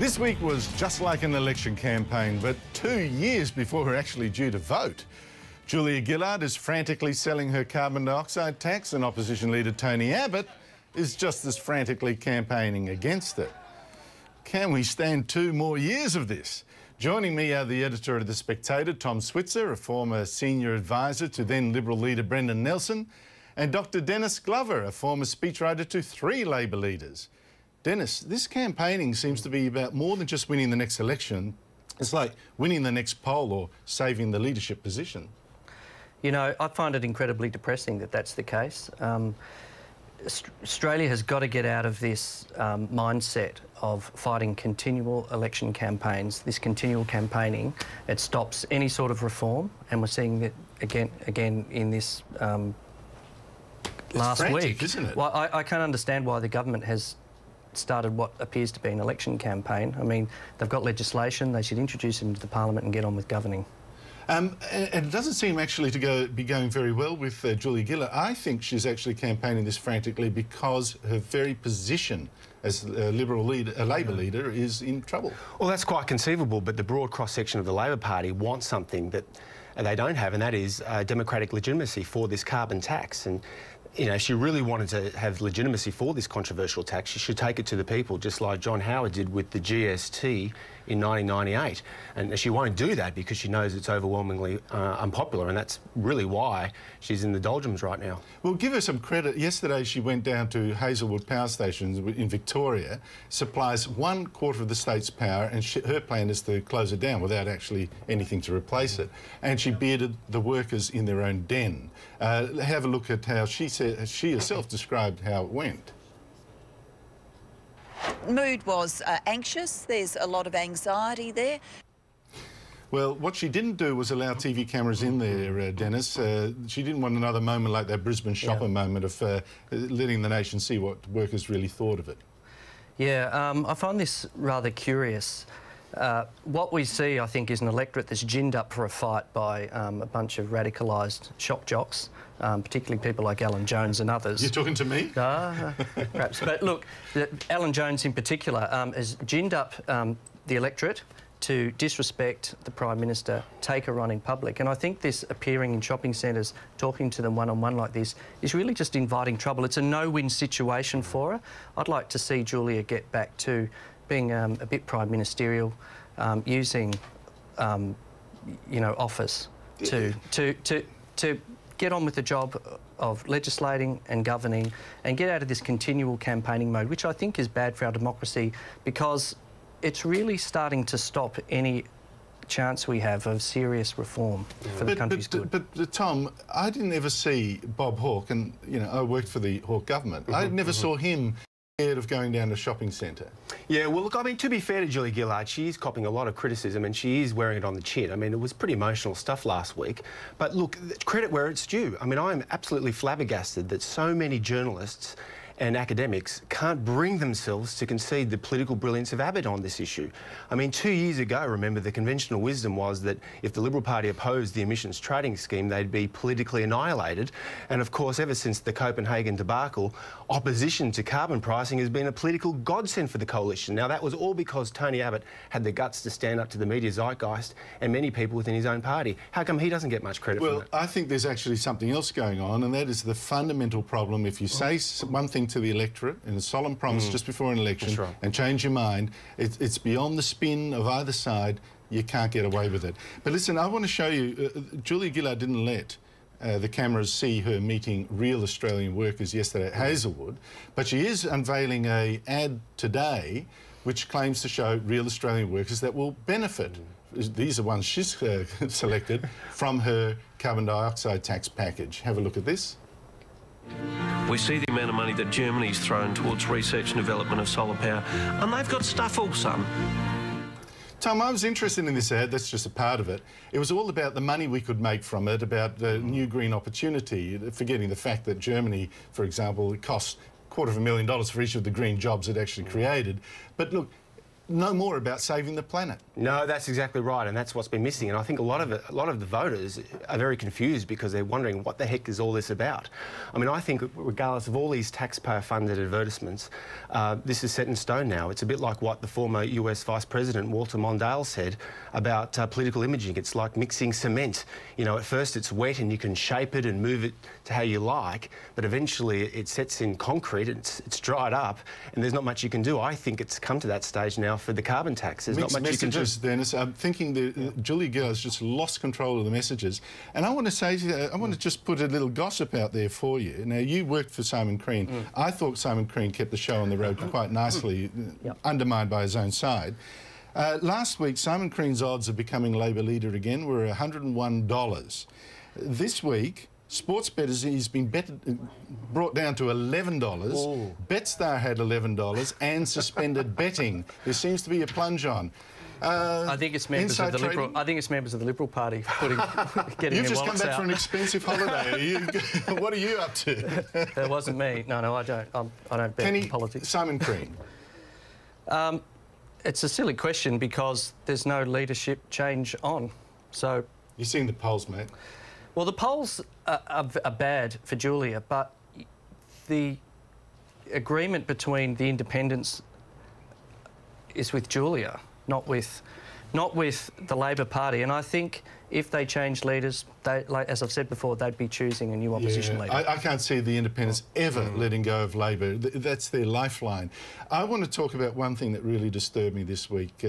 This week was just like an election campaign, but 2 years before we're actually due to vote. Julia Gillard is frantically selling her carbon dioxide tax, and opposition leader Tony Abbott is just as frantically campaigning against it. Can we stand 2 more years of this? Joining me are the editor of The Spectator, Tom Switzer, a former senior advisor to then Liberal leader Brendan Nelson, and Dr Dennis Glover, a former speechwriter to 3 Labor leaders. Dennis, this campaigning seems to be about more than just winning the next election. It's like winning the next poll or saving the leadership position. You know, I find it incredibly depressing that that's the case. Australia has got to get out of this mindset of fighting continual election campaigns, this continual campaigning. It stops any sort of reform, and we're seeing that again in this last week. Isn't it? Well, I can't understand why the government has started what appears to be an election campaign. I mean, they've got legislation, they should introduce it into the parliament and get on with governing. And it doesn't seem actually to be going very well with Julia Gillard. I think she's actually campaigning this frantically because her very position as a Liberal leader, a Labor leader, is in trouble. Well, that's quite conceivable, but the broad cross-section of the Labor Party wants something that they don't have, and that is democratic legitimacy for this carbon tax. And you know, if she really wanted to have legitimacy for this controversial tax, she should take it to the people, just like John Howard did with the GST in 1998. And she won't do that because she knows it's overwhelmingly unpopular, and that's really why she's in the doldrums right now. Well, give her some credit. Yesterday she went down to Hazelwood Power Station in Victoria, supplies 1/4 of the state's power, and her plan is to close it down without actually anything to replace it. And she bearded the workers in their own den. Have a look at how she herself described how it went. Mood was anxious. There's a lot of anxiety there. Well, what she didn't do was allow TV cameras in there, Dennis. She didn't want another moment like that Brisbane shopper moment of letting the nation see what workers really thought of it. Yeah, I find this rather curious. What we see, I think, is an electorate that's ginned up for a fight by a bunch of radicalised shock jocks, particularly people like Alan Jones and others. You're talking to me? Perhaps. But look, Alan Jones in particular has ginned up the electorate to disrespect the Prime Minister, take her on in public. And I think this appearing in shopping centres, talking to them one-on-one like this, is really just inviting trouble. It's a no-win situation for her. I'd like to see Julia get back to being a bit prime ministerial, using, you know, office to get on with the job of legislating and governing and get out of this continual campaigning mode, which I think is bad for our democracy because it's really starting to stop any chance we have of serious reform for the country's good. But Tom, I didn't ever see Bob Hawke, and you know, I worked for the Hawke government. I never saw him scared of going down to a shopping centre. Yeah, well, look, I mean, to be fair to Julia Gillard, she is copping a lot of criticism and she is wearing it on the chin. I mean, it was pretty emotional stuff last week. But look, credit where it's due. I mean, I'm absolutely flabbergasted that so many journalists and academics can't bring themselves to concede the political brilliance of Abbott on this issue. I mean, 2 years ago, remember, the conventional wisdom was that if the Liberal Party opposed the emissions trading scheme, they'd be politically annihilated. And of course, ever since the Copenhagen debacle, opposition to carbon pricing has been a political godsend for the coalition. Now, that was all because Tony Abbott had the guts to stand up to the media zeitgeist and many people within his own party. How come he doesn't get much credit for it? Well, I think there's actually something else going on, and that is the fundamental problem. If you say one thing to the electorate in a solemn promise just before an election and change your mind, it's beyond the spin of either side. You can't get away with it. But listen, I want to show you, Julia Gillard didn't let the cameras see her meeting real Australian workers yesterday at Hazelwood, but she is unveiling an ad today which claims to show real Australian workers that will benefit. These are ones she's selected from her carbon dioxide tax package. Have a look at this. We see the amount of money that Germany's thrown towards research and development of solar power, and they've got stuff all, son. Tom, I was interested in this ad. That's just a part of it. It was all about the money we could make from it, about the new green opportunity, forgetting the fact that Germany, for example, it costs $250,000 for each of the green jobs it actually created. But look, no more about saving the planet. No, that's exactly right, and that's what's been missing. And I think a lot of the voters are very confused because they're wondering what the heck is all this about. I mean, I think regardless of all these taxpayer-funded advertisements, this is set in stone now. It's a bit like what the former US Vice President Walter Mondale said about political imaging. It's like mixing cement. You know, at first it's wet and you can shape it and move it to how you like, but eventually it sets in concrete, it's dried up, and there's not much you can do. I think it's come to that stage now for the carbon tax. There's not much you can do. Dennis, I'm thinking that Julia Gillard's just lost control of the messages. And I want to say to you, I want to just put a little gossip out there for you. Now, you worked for Simon Crean. I thought Simon Crean kept the show on the road quite nicely, undermined by his own side. Last week, Simon Crean's odds of becoming Labor leader again were $101. This week, sports bettors, he's been brought down to $11. Oh. Betstar had $11 and suspended betting. There seems to be a plunge on. I think it's members of the Liberal. I think it's members of the Liberal Party getting their wallets out. You've just come back for an expensive holiday. What are you up to? That wasn't me. No, I don't. I don't bet in politics. Simon Crean. It's a silly question because there's no leadership change on. So you've seen the polls, mate. Well, the polls are bad for Julia, but the agreement between the independents is with Julia, not with the Labor Party. And I think if they change leaders, as I've said before, they'd be choosing a new opposition leader. I can't see the independents ever letting go of Labor. That's their lifeline. I want to talk about one thing that really disturbed me this week.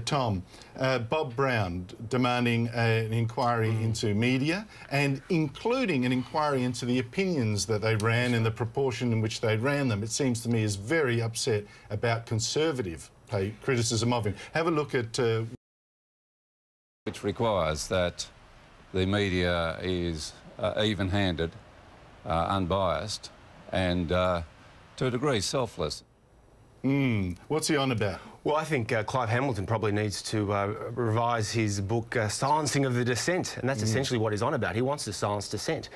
Tom, Bob Brown demanding an inquiry into media and including an inquiry into the opinions that they ran and the proportion in which they ran them. It seems to me is very upset about Conservative criticism of him. Have a look at... which requires that the media is even-handed, unbiased and, to a degree, selfless. What's he on about? Well, I think Clive Hamilton probably needs to revise his book, Silencing of the Dissent, and that's essentially what he's on about. He wants to silence dissent.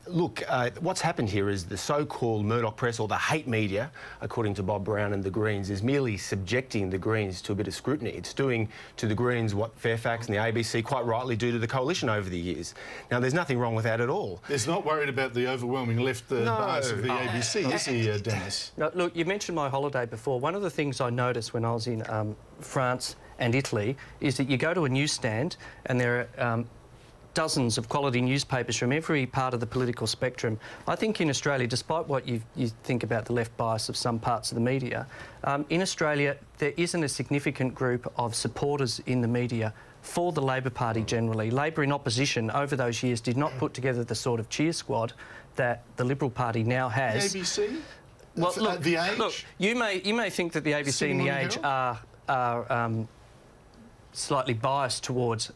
Look, what's happened here is the so-called Murdoch press, or the hate media, according to Bob Brown and the Greens, is merely subjecting the Greens to a bit of scrutiny. It's doing to the Greens what Fairfax and the ABC quite rightly do to the Coalition over the years. Now, there's nothing wrong with that at all. There's not worried about the overwhelming left bias of the ABC, is he, Dennis? No, look, you mentioned my holiday before. One of the things I noticed when I was in France and Italy is that you go to a newsstand and there are dozens of quality newspapers from every part of the political spectrum. I think in Australia, despite what you think about the left bias of some parts of the media, in Australia there isn't a significant group of supporters in the media for the Labor Party generally. Labor in opposition over those years did not put together the sort of cheer squad that the Liberal Party now has. The ABC? Well, look, The Age? Look, you may think that the ABC and the Age are slightly biased towards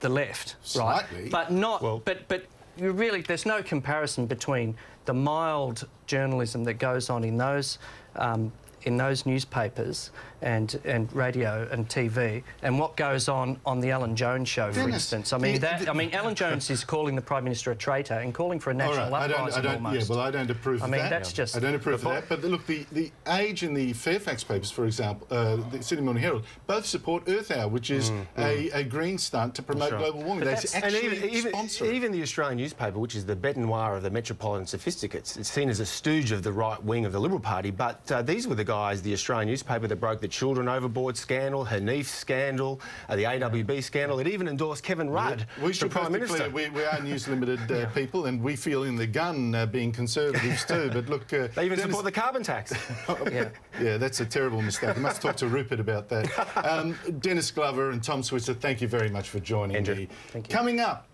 the left, Slightly. right? But not. Well, but you really, there's no comparison between the mild journalism that goes on in those newspapers and radio and TV, and what goes on the Alan Jones show, for instance. I mean, Alan Jones is calling the Prime Minister a traitor and calling for a national uprising almost. Yeah, well, I don't approve of that. I mean, that's just... I don't approve of that. But look, the Age and the Fairfax papers, for example, the Sydney Morning Herald, both support Earth Hour, which is a green stunt to promote global warming. They actually sponsor it. Even the Australian newspaper, which is the bête noire of the metropolitan sophisticates, it's seen as a stooge of the right wing of the Liberal Party, but these were the guys, the Australian newspaper that broke the Children Overboard scandal, Hanif scandal, the AWB scandal. It even endorsed Kevin Rudd for Prime Minister. We are News Limited people, and we feel in the gun being conservatives too. But look, they even support the carbon tax. Yeah, that's a terrible mistake. I must talk to Rupert about that. Dennis Glover and Tom Switzer, thank you very much for joining me. Thank you. Coming up,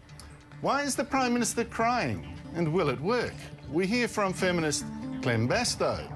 why is the Prime Minister crying, and will it work? We hear from feminist Clem Bastow.